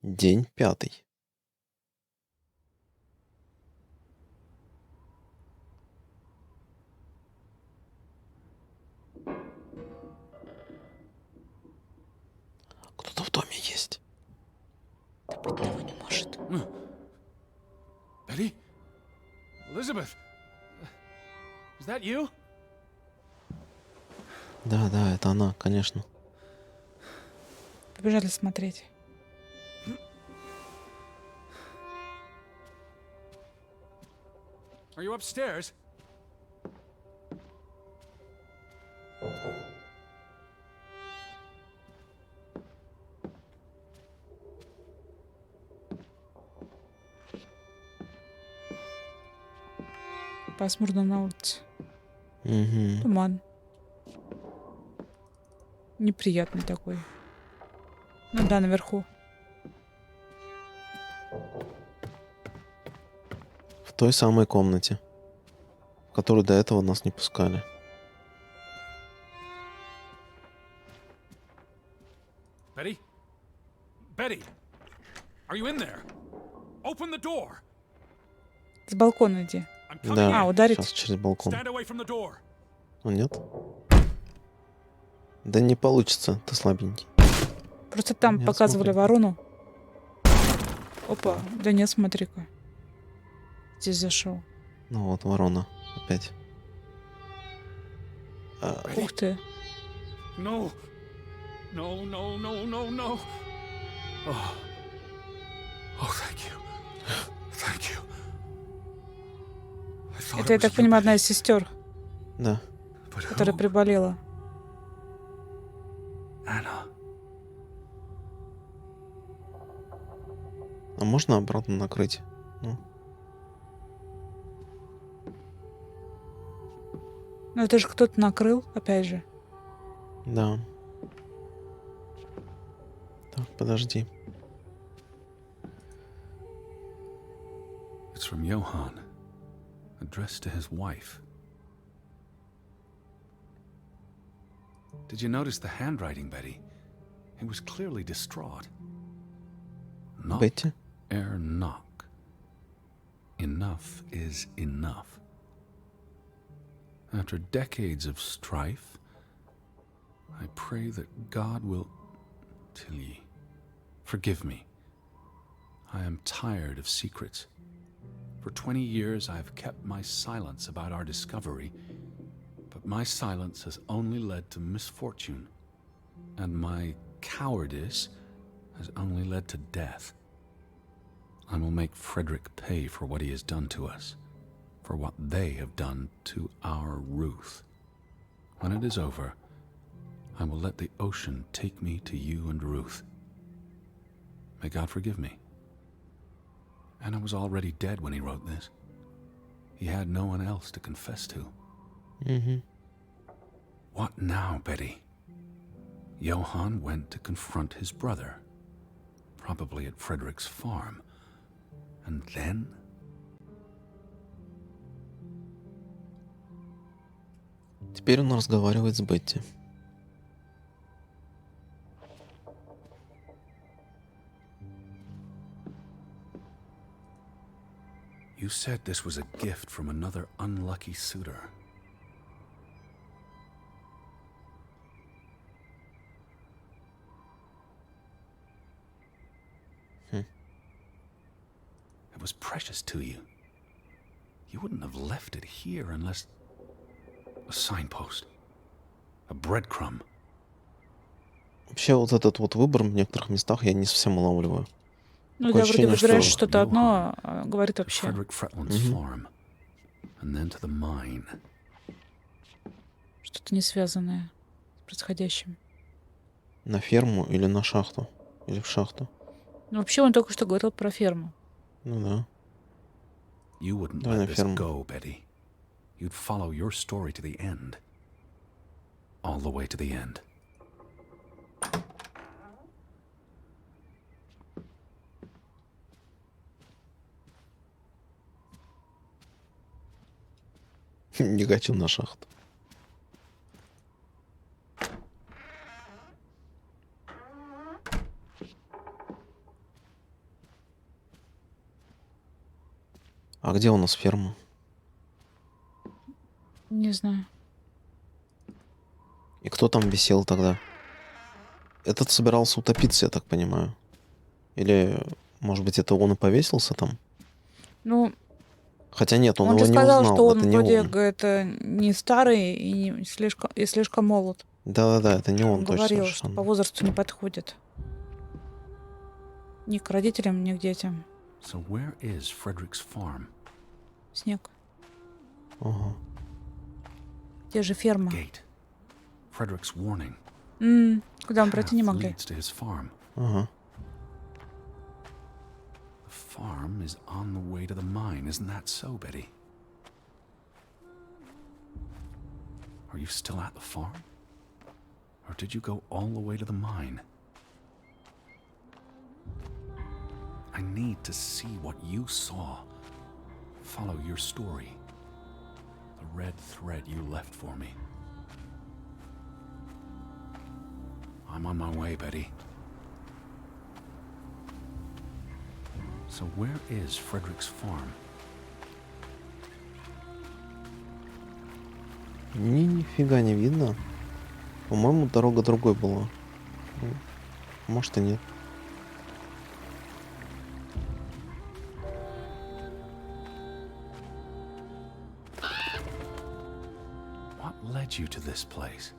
День 5. Кто-то в доме есть. Да быть того не может. Betty? Elizabeth? Is that you? Да, это она, конечно. Побежали смотреть. Are you upstairs? Пасмурно на улице. Угу. Туман. Неприятный такой. Ну да, наверху. В той самой комнате, в которую до этого нас не пускали. Betty? Betty? Are you in there? Open the door! С балкона иди. I'm coming Да, А, in. ударить? сейчас через балкон. Stand away from the door. Ну нет? Да не получится, ты слабенький. Просто там Нет, показывали смотри. ворону. Опа, да нет, смотри-ка. Здесь зашел. Ну вот, ворона опять. Ух ты. No. No, no, no, no, no. Oh. Oh, thank you. Thank you. I thought Это, я it was так you, понимаю, одна Betty. из сестер, Да. But которая who? приболела. Anna. А можно обратно накрыть? Ну, Ну это же кто-то накрыл, опять же. да. Так, подожди. It's from Johann, addressed to his wife. Did you notice the handwriting, Betty? He was clearly distraught. Knock, Бетти? ere knock. Enough is enough. After decades of strife, I pray that God will... Tilly, forgive me. I am tired of secrets. For 20 years, I've kept my silence about our discovery, but my silence has only led to misfortune, and my cowardice has only led to death. I will make Frederick pay for what he has done to us, for what they have done to our Ruth. When it is over, I will let the ocean take me to you and Ruth. May God forgive me. Anna was already dead when he wrote this. He had no one else to confess to. Угу. What now, Betty? Johann went to confront his brother, probably at Frederick's farm. And then? Теперь он разговаривает с Бетти. You said this was a gift from another unlucky suitor. It was precious to you. You wouldn't have left it here unless... A signpost. A breadcrumb. Вообще вот этот вот выбор в некоторых местах я не совсем улавливаю. Ну Такое да, вроде ощущение, выбираешь что- что-то одно, а говорит To вообще. Frederick Fretland's farm. And then to the mine. Что-то не связанное с происходящим. На ферму или на шахту? Или в шахту? Ну вообще он только что говорил про ферму. Ну да. You wouldn't Давай на let this ферму. go, Betty. You'd follow your story to the end. All the way to the end. Не хочу на шахту. А где у нас ферма? Не знаю. И кто там висел тогда? Этот собирался утопиться, я так понимаю. Или, может быть, это он и повесился там? Ну, Хотя нет, он он его же не сказал, что узнал, это он не вроде он. это не старый и слишком молод. Да-да-да, это не Он он, точно говорил, что по совершенно. возрасту не подходит. Ни к родителям, ни к детям. So where is Frederick's farm? Снег. Ага. Где же ферма? Gate. Frederick's warning. Куда мы пройти не Path могли. leads to his farm. Ага. The farm is on the way to the mine. Isn't that so, Betty? Are you still at the farm? Or did you go all the way to the mine? I need to see what you saw. Follow your story. The red thread you left for me. I'm on my way, Betty. So where is Frederick's farm? Нифига не видно. По-моему, дорога другой была. Ну, может и нет. What led you to this place?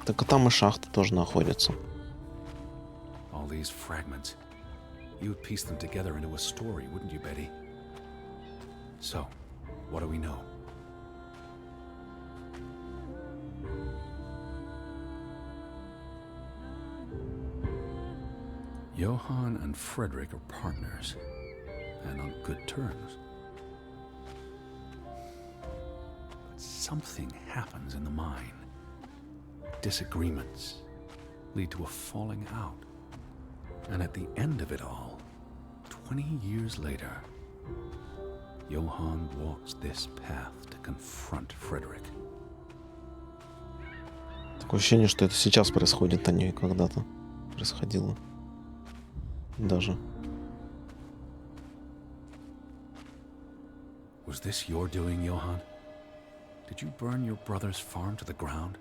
Так и там и шахта тоже находится. All these fragments. You would piece them together into a story, wouldn't you, Betty? So, what do we know? Johann and Frederick are partners, and on good terms. But something happens in the mine. Disagreements lead to a falling out. And at the end of it all, 20 years later, Johann walks this path to confront Frederick. Такое ощущение, что это сейчас происходит, а не когда-то происходило. Даже. Was this your doing, Johann? Did you burn your brother's farm to the ground?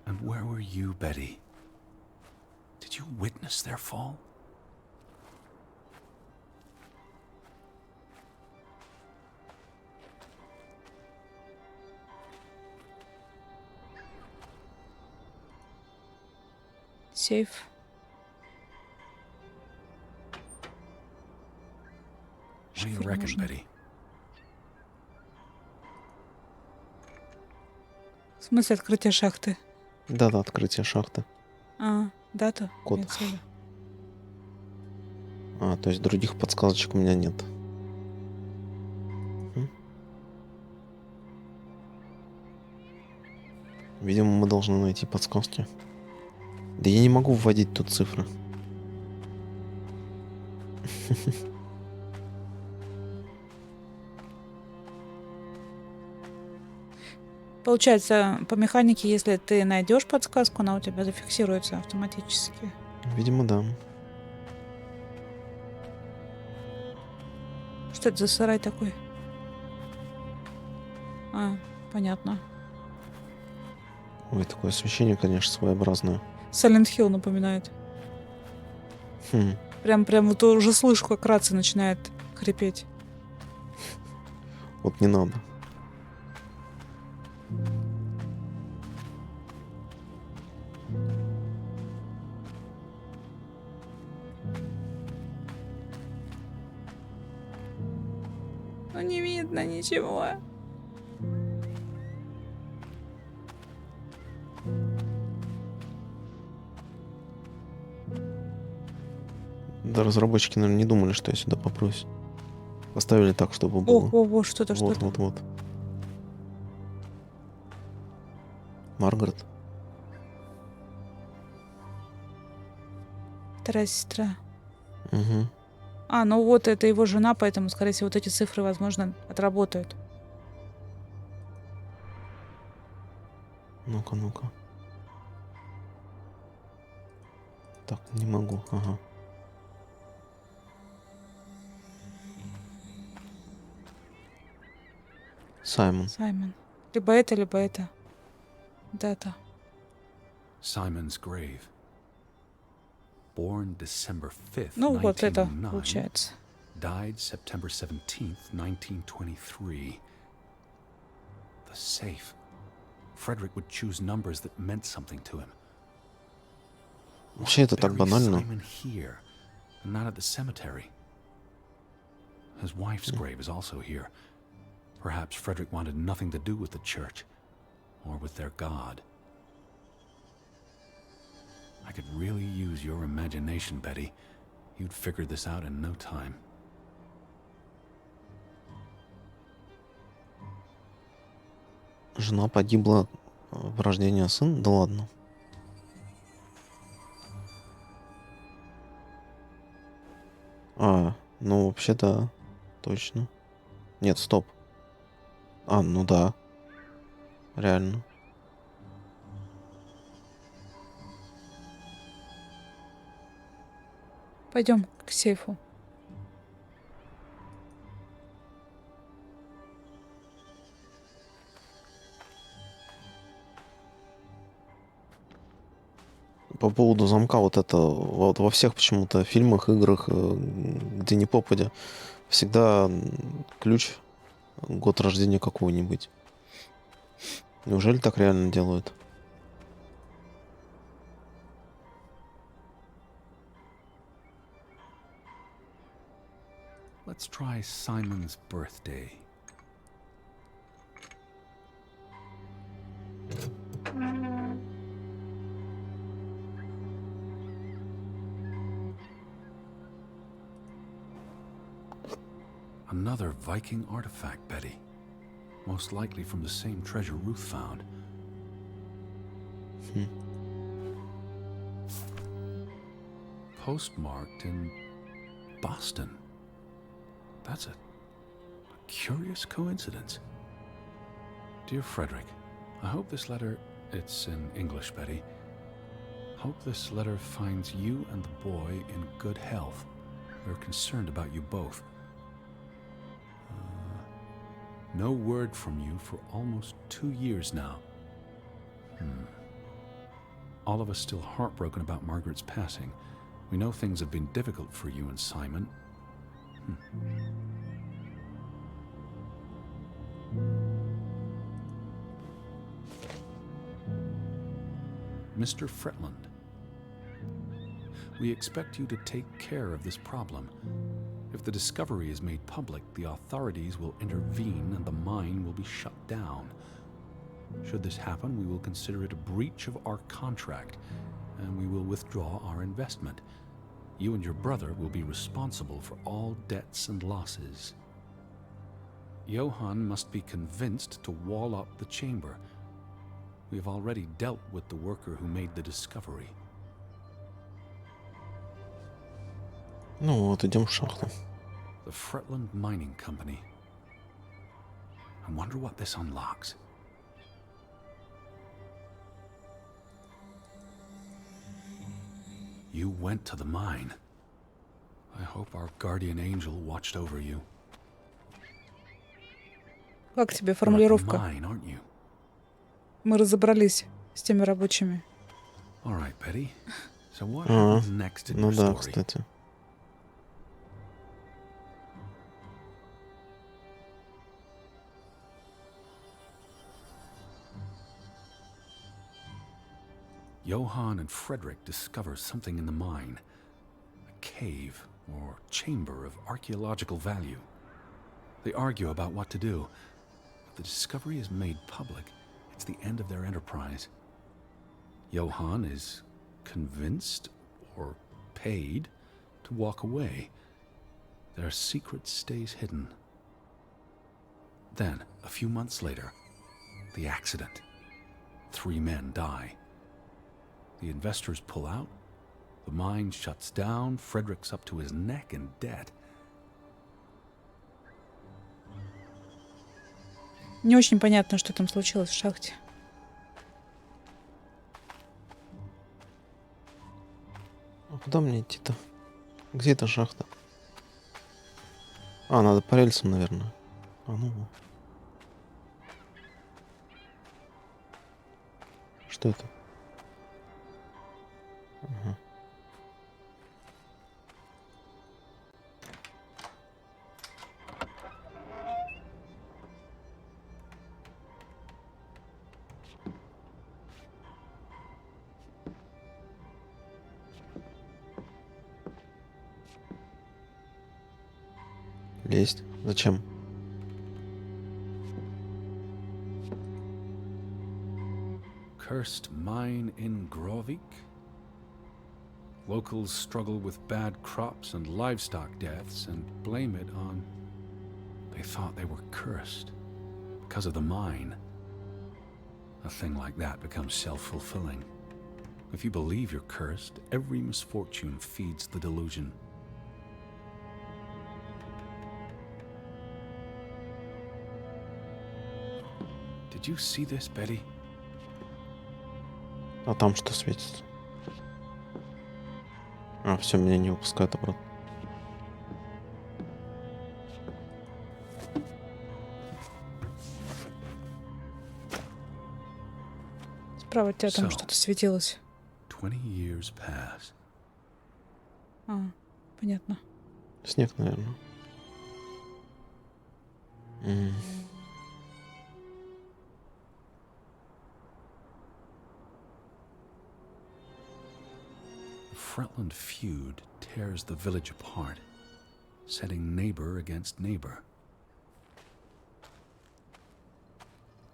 And where were you, Betty? Did you witness their fall? Сейф. What do you Шифр reckon, нужен. Betty? В смысле открытия шахты? Да-да, открытие шахты. Дата? Код. Имеется в виду. То есть других подсказочек у меня нет. Видимо, мы должны найти подсказки. Да я не могу вводить тут цифры. Получается, по механике, если ты найдешь подсказку, она у тебя зафиксируется автоматически. Видимо, да. Что это за сарай такой? Понятно. Ой, такое освещение, конечно, своеобразное. Silent Hill напоминает. Хм. Прям вот уже слышу, как рация начинает хрипеть. Вот не надо. Ну не видно ничего. Да, разработчики, наверное, не думали, что я сюда попрусь. Поставили так, чтобы было. О, что-то, Вот, что-то. вот, вот. Маргарет. Вторая сестра. Угу. Ну вот это его жена, поэтому, скорее всего, вот эти цифры, возможно, отработают. Ну-ка, ну-ка. Так, не могу. Ага. Саймон. Саймон. Либо это. Дата. Simon's grave. Born December 5th, Ну, вот это 1909. получается. Died September 17th, 1923. The safe. Frederick would choose numbers that meant something to him. Вообще это так Bury банально. Simon here, and not at the cemetery. His wife's grave is also here. Perhaps Frederick wanted nothing to do with the church, or with their God. I could really use your imagination, Betty. You'd figure this out in no time. Жена погибла в рождении сына? Да ладно. Ну вообще да, точно. Нет, стоп. Ну да, реально. Пойдем к сейфу. По поводу замка вот это, вот во всех почему-то фильмах, играх, где ни попадя, всегда ключ, год рождения какого-нибудь. Неужели так реально делают? Let's try Simon's birthday. Another Viking artifact, Betty. Most likely from the same treasure Ruth found. Postmarked in Boston. That's a curious coincidence. Dear Frederick, I hope this letter, it's in English, Betty. Hope this letter finds you and the boy in good health. We're concerned about you both. No word from you for almost 2 years now. All of us still heartbroken about Margaret's passing. We know things have been difficult for you and Simon. Mr. Fretland, we expect you to take care of this problem. If the discovery is made public, the authorities will intervene and the mine will be shut down. Should this happen, we will consider it a breach of our contract, and we will withdraw our investment. You and your brother will be responsible for all debts and losses. Johann must be convinced to wall up the chamber. We have already dealt with the worker who made the discovery. Ну вот, идем в шахту. The Fretland Mining Company. I wonder what this unlocks. You went to the mine. I hope our guardian angel watched over you. Как тебе You're at the формулировка? mine, aren't you? Мы разобрались с теми рабочими. All right, Betty. So what Ага. happens next in Ну your да, story? кстати. Johann and Frederick discover something in the mine. A cave or chamber of archaeological value. They argue about what to do. If the discovery is made public, it's the end of their enterprise. Johann is convinced or paid to walk away. Their secret stays hidden. Then, a few months later, the accident. 3 men die. The investors pull out. The mine shuts down. Frederick's up to his neck in debt. Не очень понятно, что там случилось в шахте. А куда мне идти-то? Где эта шахта? Надо по рельсам, наверное. Ну. Что это? Ага. Лезть? Зачем? Cursed mine in Grovik? Locals struggle with bad crops and livestock deaths and blame it on... They thought they were cursed because of the mine. A thing like that becomes self-fulfilling. If you believe you're cursed, every misfortune feeds the delusion. Did you see this, Betty? А там что светится? А, все, меня не выпускают обратно. Справа от тебя там So. что-то светилось. 20 years pass. А, понятно. Снег, наверное. М. The Fretland feud tears the village apart, setting neighbor against neighbor.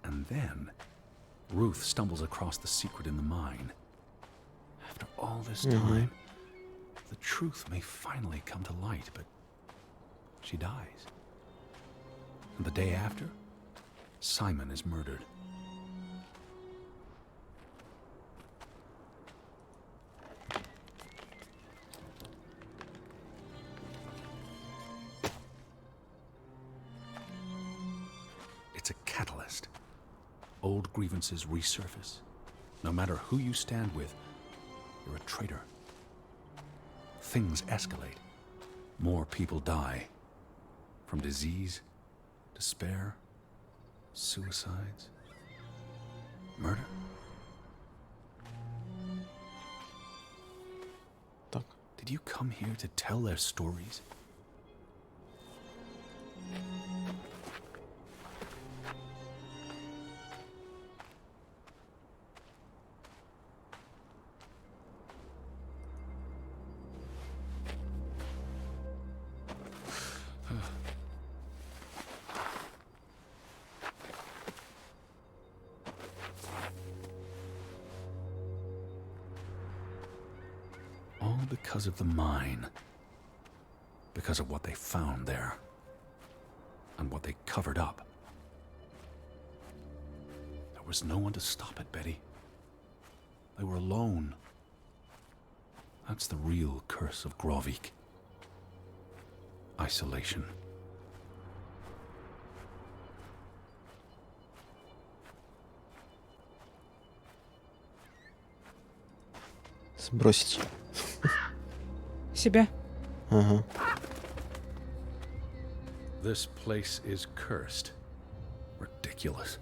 And then, Ruth stumbles across the secret in the mine. After all this time, the truth may finally come to light, but she dies. And the day after, Simon is murdered. It's a catalyst. Old grievances resurface. No matter who you stand with, you're a traitor. Things escalate. More people die. From disease, despair, suicides, murder. Так. Did you come here to tell their stories? All because of the mine. Because of what they found there. And what they covered up. There was no one to stop it, Betty. They were alone. That's the real curse of Grovik. Isolation. Сбросить. Себя. Ага. This place is cursed. Ridiculous.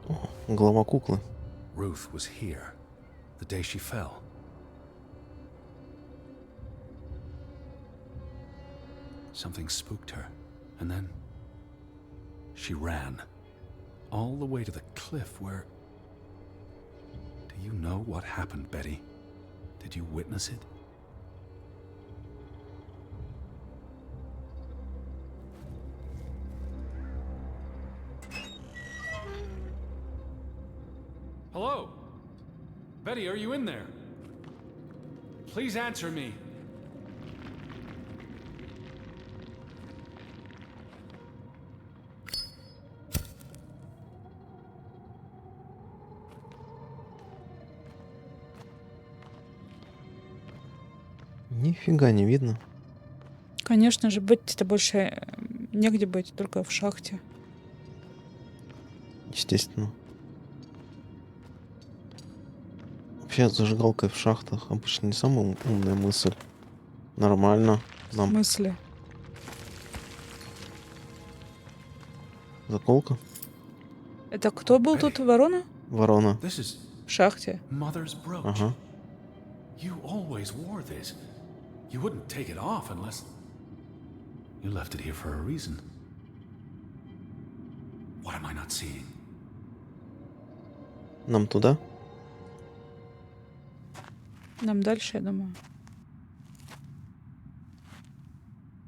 О, голова куклы. Ruth was here the day she fell. Something spooked her, and then she ran all the way to the cliff where... Do you know what happened, Betty? Did you witness it? Hello? Betty, are you in there? Please answer me. Нифига не видно. Конечно же, быть-то больше негде быть, только в шахте. Естественно. Вообще, зажигалкой в шахтах обычно не самая умная мысль. Нормально. В Нам смысле? заколка. Это кто был тут? Ворона? Ворона. This is В шахте. Mother's brooch. Ага. You always wore this. You wouldn't take it off unless... You left it here for a reason. What am I not seeing? Нам туда? Нам дальше, я думаю.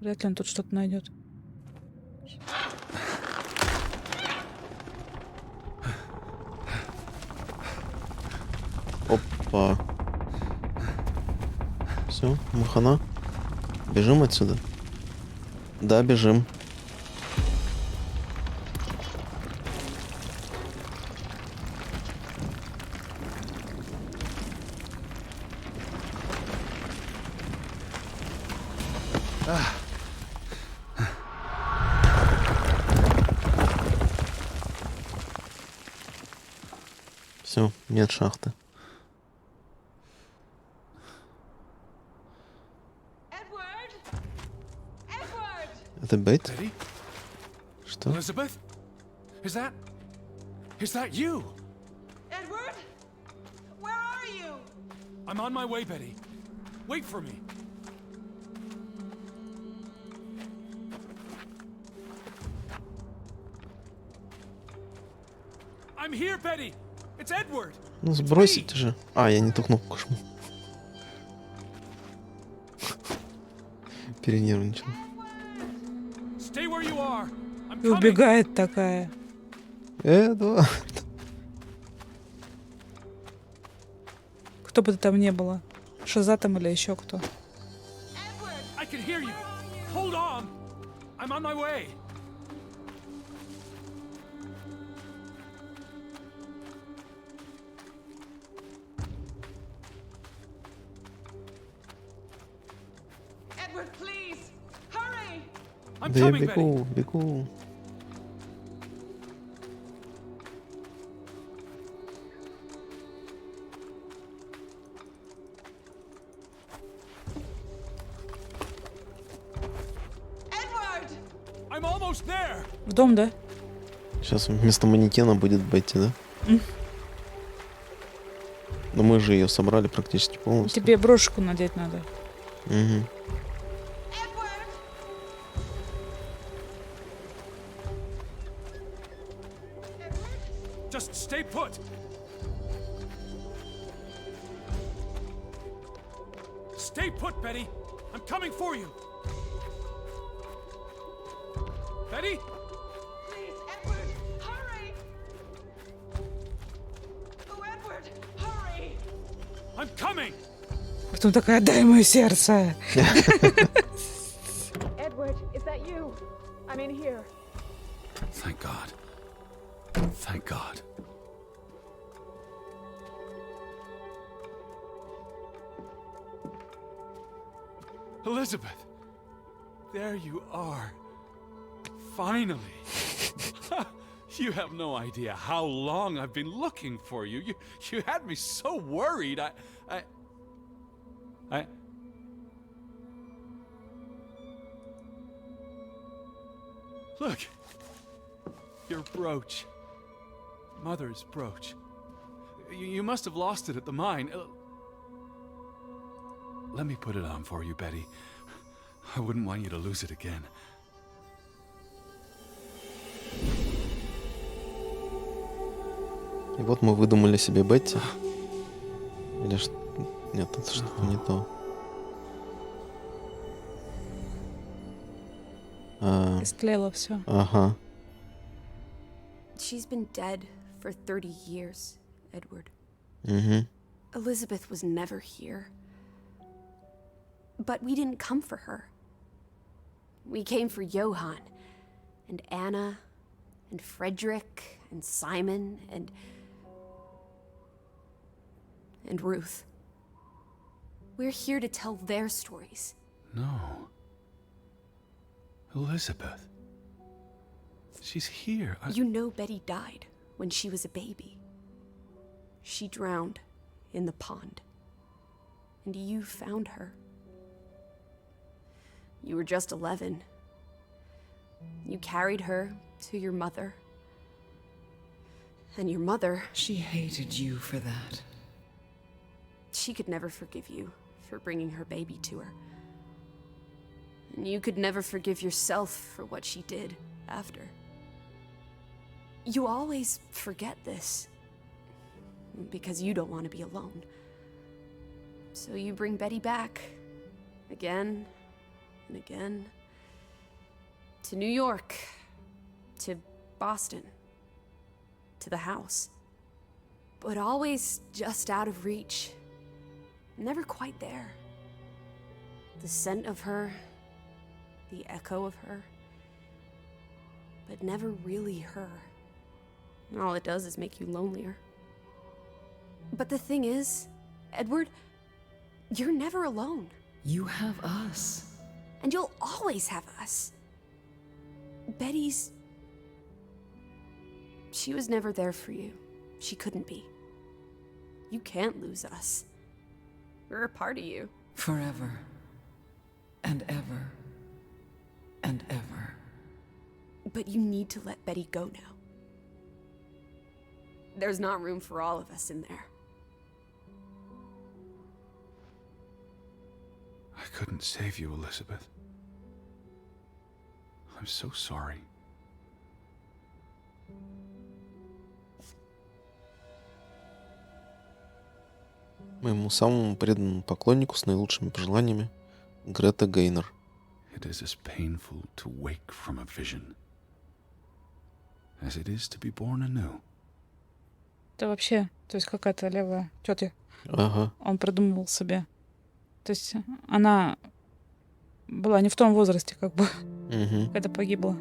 Вряд ли он тут что-то найдет. Опа. Все, мы хана. Бежим отсюда. Да, бежим. Все, нет шахты. Edward! Edward! Это Бет? Betty? Что? Elizabeth? Is that you? Edward? Where are you? I'm on my way, Betty. Wait for me. I'm here, Betty. It's Edward. Ну сбросите же. А, я не ту кнопку жму. Перенервничал. Stay where you are. I'm И coming. убегает такая. Эдвард. Кто бы это там не было. Шиза там или еще кто. Edward! I can hear you. Hold on. I'm on my way. Edward, please! Hurry! I'm Да я coming, Betty. бегу, бегу. Edward! I'm almost there. В дом, да? Сейчас вместо манекена будет Бетти, да? Но мы же ее собрали практически полностью. Тебе брошку надеть надо. Мгм. Edward! Edward? Just stay put. Stay put, Betty. I'm coming for you. Betty? Please, Edward! Hurry! Oh, Edward! Hurry! I'm coming. Потом такая, дай мое сердце. Edward, is that you? I'm in here. Thank God. Thank God. Elizabeth, there you are. Finally. You have no idea how long I've been looking for you. You had me so worried. I Look. Your brooch. Mother's brooch. You must have lost it at the mine. Let me put it on for you, Betty. I wouldn't want you to lose it again. И вот мы выдумали себе Бетти. Или что? Нет, это что-то не то. Истлело все. Ага. She's been dead for 30 years, Edward. Угу. Elizabeth was never here. But we didn't come for her. We came for Johann, and Anna, and Frederick, and Simon, and Ruth. We're here to tell their stories. No. Elizabeth. She's here. You know Betty died when she was a baby. She drowned in the pond. And you found her. You were just 11. You carried her to your mother. And your mother, She hated you for that. she could never forgive you for bringing her baby to her. And you could never forgive yourself for what she did after. You always forget this. Because you don't want to be alone. So you bring Betty back. Again and again. To New York. To Boston. To the house. But always just out of reach. Never quite there. The scent of her. The echo of her. But never really her. All it does is make you lonelier. But the thing is, Edward, you're never alone. You have us. And you'll always have us. Betty's... She was never there for you. She couldn't be. You can't lose us. We're a part of you. Forever. And ever. And ever. But you need to let Betty go now. There's not room for all of us in there. I couldn't save you, Elizabeth. I'm so sorry. Моему самому преданному поклоннику с наилучшими пожеланиями, Грета Гейнер. It is as painful to wake from a vision as it is to be born anew. Это вообще, то есть какая-то левая тетя. Ага. Он придумывал себе. То есть она была не в том возрасте, как бы, Угу. когда погибла.